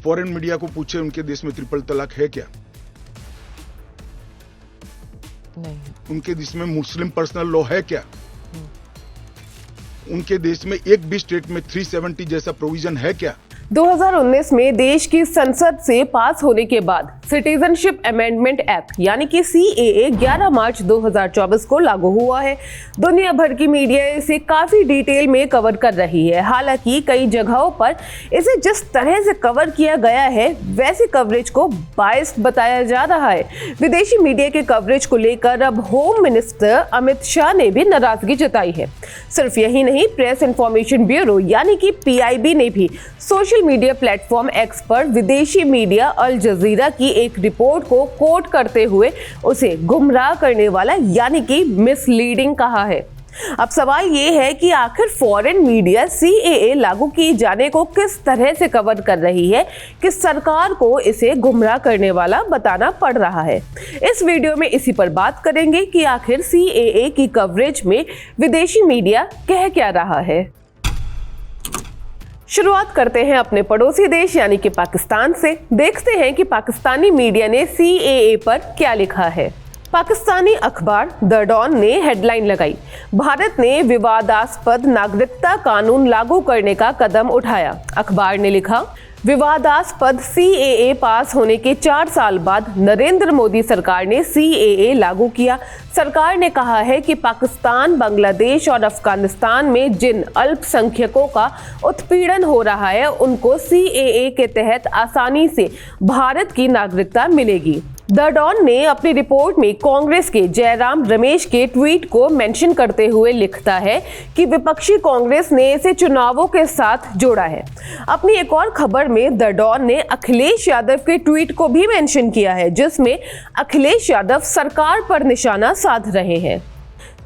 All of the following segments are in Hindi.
फॉरेन मीडिया को पूछे उनके देश में ट्रिपल तलाक है क्या? नहीं। उनके देश में मुस्लिम पर्सनल लॉ है क्या? उनके देश में एक भी स्टेट में 370 जैसा प्रोविजन है क्या? 2019 में देश की संसद से पास होने के बाद सिटीजनशिप अमेंडमेंट एक्ट यानी कि CAA 11 मार्च 2024 को लागू हुआ है। दुनिया भर की मीडिया इसे काफी डिटेल में कवर कर रही है। हालांकि कई जगहों पर इसे जिस तरह से कवर किया गया है वैसे कवरेज को बायस्ड बताया जा रहा है। विदेशी मीडिया के कवरेज को लेकर अब होम मिनिस्टर अमित शाह ने भी नाराजगी जताई है। सिर्फ यही नहीं, प्रेस इंफॉर्मेशन ब्यूरो यानी कि PIB ने भी सोशल मीडिया प्लेटफॉर्म एक्स पर विदेशी मीडिया अल जजीरा की एक रिपोर्ट को कोट करते हुए उसे गुमराह करने वाला यानी कि मिसलीडिंग कहा है। अब सवाल ये है कि आखिर फॉरेन मीडिया CAA लागू किए जाने को किस तरह से कवर कर रही है कि सरकार को इसे गुमराह करने वाला बताना पड़ रहा है। इस वीडियो में इसी पर बात करेंगे कि आखिर CAA की कवरेज में विदेशी मीडिया कह क्या रहा है। शुरुआत करते हैं अपने पड़ोसी देश यानी कि पाकिस्तान से। देखते हैं कि पाकिस्तानी मीडिया ने CAA पर क्या लिखा है। पाकिस्तानी अखबार द डॉन ने हेडलाइन लगाई, भारत ने विवादास्पद नागरिकता कानून लागू करने का कदम उठाया। अखबार ने लिखा, विवादास्पद CAA पास होने के 4 साल बाद नरेंद्र मोदी सरकार ने CAA लागू किया। सरकार ने कहा है कि पाकिस्तान, बांग्लादेश और अफगानिस्तान में जिन अल्पसंख्यकों का उत्पीड़न हो रहा है उनको CAA के तहत आसानी से भारत की नागरिकता मिलेगी। द डॉन ने अपनी रिपोर्ट में कांग्रेस के जयराम रमेश के ट्वीट को मेंशन करते हुए लिखता है कि विपक्षी कांग्रेस ने इसे चुनावों के साथ जोड़ा है। अपनी एक और खबर में द डॉन ने अखिलेश यादव के ट्वीट को भी मेंशन किया है जिसमें अखिलेश यादव सरकार पर निशाना साध रहे हैं।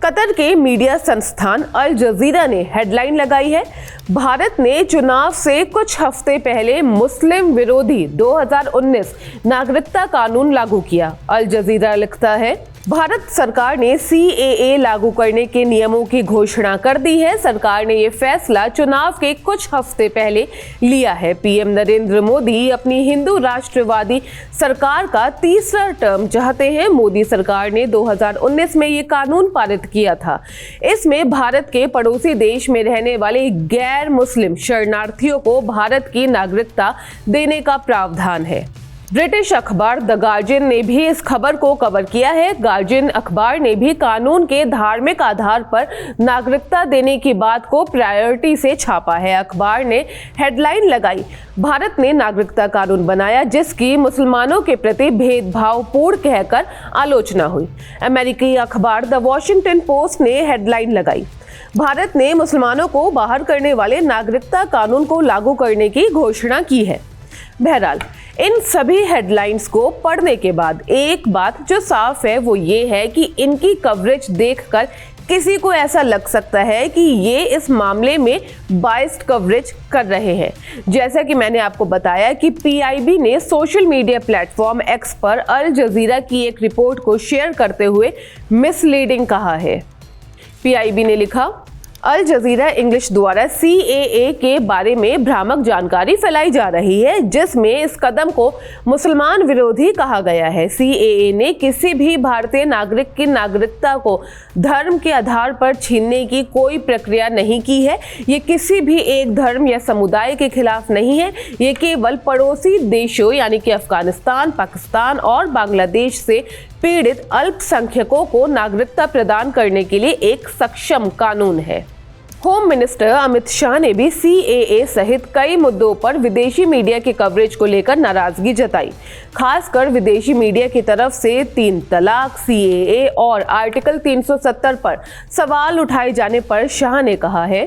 कतर के मीडिया संस्थान अल जजीरा ने हेडलाइन लगाई है, भारत ने चुनाव से कुछ हफ्ते पहले मुस्लिम विरोधी 2019 नागरिकता कानून लागू किया। अल जजीरा लिखता है, भारत सरकार ने CAA लागू करने के नियमों की घोषणा कर दी है। सरकार ने ये फैसला चुनाव के कुछ हफ्ते पहले लिया है। PM नरेंद्र मोदी अपनी हिंदू राष्ट्रवादी सरकार का तीसरा टर्म चाहते हैं। मोदी सरकार ने 2019 में ये कानून पारित किया था। इसमें भारत के पड़ोसी देश में रहने वाले गैर मुस्लिम शरणार्थियों को भारत की नागरिकता देने का प्रावधान है। ब्रिटिश अखबार द गार्जियन ने भी इस खबर को कवर किया है। गार्जियन अखबार ने भी कानून के धार्मिक आधार पर नागरिकता देने की बात को प्रायोरिटी से छापा है। अखबार ने हेडलाइन लगाई, भारत ने नागरिकता कानून बनाया जिसकी मुसलमानों के प्रति भेदभावपूर्ण कहकर आलोचना हुई। अमेरिकी अखबार द वॉशिंगटन पोस्ट ने हेडलाइन लगाई, भारत ने मुसलमानों को बाहर करने वाले नागरिकता कानून को लागू करने की घोषणा की है। बहरहाल इन सभी हेडलाइंस को पढ़ने के बाद एक बात जो साफ है वो ये है कि इनकी कवरेज देखकर किसी को ऐसा लग सकता है कि ये इस मामले में बायस्ड कवरेज कर रहे हैं। जैसा कि मैंने आपको बताया कि PIB ने सोशल मीडिया प्लेटफॉर्म X पर अल जजीरा की एक रिपोर्ट को शेयर करते हुए मिसलीडिंग कहा है। PIB ने लिखा, अल जजीरा इंग्लिश द्वारा CAA के बारे में भ्रामक जानकारी फैलाई जा रही है जिसमें इस कदम को मुसलमान विरोधी कहा गया है। CAA ने किसी भी भारतीय नागरिक की नागरिकता को धर्म के आधार पर छीनने की कोई प्रक्रिया नहीं की है। ये किसी भी एक धर्म या समुदाय के खिलाफ नहीं है। ये केवल पड़ोसी देशों यानी कि अफगानिस्तान, पाकिस्तान और बांग्लादेश से पीड़ित अल्पसंख्यकों को नागरिकता प्रदान करने के लिए एक सक्षम कानून है। होम मिनिस्टर अमित शाह ने भी CAA सहित कई मुद्दों पर विदेशी मीडिया के कवरेज को लेकर नाराजगी जताई। खासकर विदेशी मीडिया की तरफ से 3 तलाक, CAA और आर्टिकल 370 पर सवाल उठाए जाने पर शाह ने कहा है,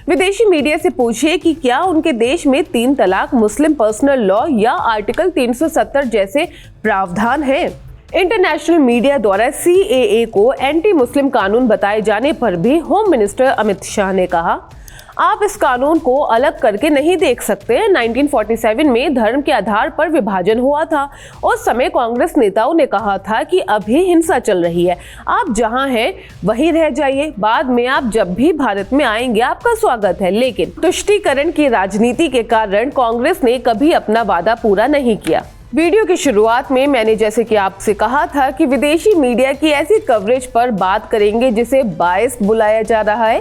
विदेशी मीडिया से पूछिए कि क्या उनके देश में 3 तलाक, मुस्लिम पर्सनल लॉ या आर्टिकल 370 जैसे प्रावधान हैं। इंटरनेशनल मीडिया द्वारा CAA को एंटी मुस्लिम कानून बताए जाने पर भी होम मिनिस्टर अमित शाह ने कहा, आप इस कानून को अलग करके नहीं देख सकते। 1947 में धर्म के आधार पर विभाजन हुआ था। उस समय कांग्रेस नेताओं ने कहा था कि अभी हिंसा चल रही है, आप जहां हैं वहीं रह जाइए, बाद में आप जब भी भारत में आएंगे आपका स्वागत है। लेकिन तुष्टीकरण की राजनीति के कारण कांग्रेस ने कभी अपना वादा पूरा नहीं किया। वीडियो की शुरुआत में मैंने जैसे कि आपसे कहा था कि विदेशी मीडिया की ऐसी कवरेज पर बात करेंगे जिसे बायस बुलाया जा रहा है।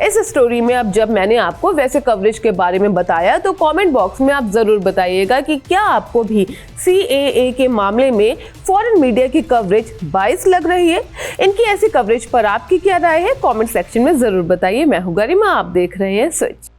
इस स्टोरी में अब जब मैंने आपको वैसे कवरेज के बारे में बताया तो कमेंट बॉक्स में आप जरूर बताइएगा कि क्या आपको भी CAA के मामले में फॉरेन मीडिया की कवरेज बायस लग रही है। इनकी ऐसी कवरेज पर आपकी क्या राय है, कॉमेंट सेक्शन में जरूर बताइए। मैं हूं गरिमा, आप देख रहे हैं स्विच।